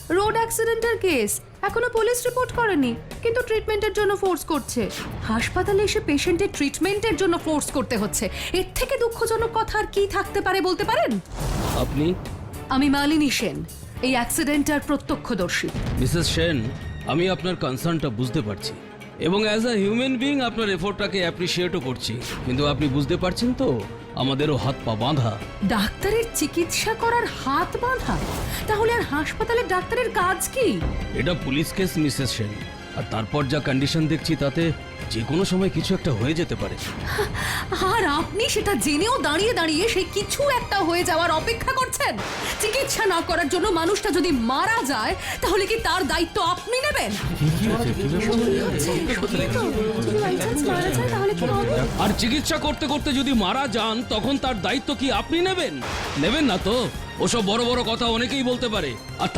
Road অ্যাক্সিডেন্টের case, এখনো police report করেনি, কিন্তু ট্রিটমেন্টের জন্য ফোর্স করছে। হাসপাতালে এসে পেশেন্টের ট্রিটমেন্টের জন্য ফোর্স করতে হচ্ছে। এর থেকে দুঃখজনক কথা আর কি থাকতে পারে বলতে পারেন? আপনি? আমি মালিনী সেন, এই অ্যাক্সিডেন্টের প্রত্যক্ষদর্শী। মিসেস সেন, আমি আপনার কনসার্নটা বুঝতে পারছি এবং অ্যাজ আ হিউম্যান বিইং আপনার এফোর্টটাকে অ্যাপ্রিসিয়েটও করছি, কিন্তু আপনি বুঝতে পারছেন তো আমাদেরও হাত পা বাঁধা। ডাক্তারের চিকিৎসা করার হাত বাঁধা? তাহলে আর হাসপাতালে ডাক্তারের কাজ কি? এটা পুলিশ কেস মিসেস সেন, আর তারপর যা কন্ডিশন দেখছি তাতে যে কোনো সময় কিছু একটা হয়ে যেতে পারে। আর আপনি সেটা জেনেও দাঁড়িয়ে দাঁড়িয়ে সেই কিছু একটা হয়ে যাওয়ার অপেক্ষা করছেন? চিকিৎসা না করার জন্য মানুষটা যদি মারা যায় তাহলে কি তার দায়িত্ব আপনি নেবেন? আর চিকিৎসা করতে করতে যদি মারা যান তখন তার দায়িত্ব কি আপনি নেবেন? নেবেন না তো। ওসব বড় বড় কথা অনেকেই বলতে পারে, আর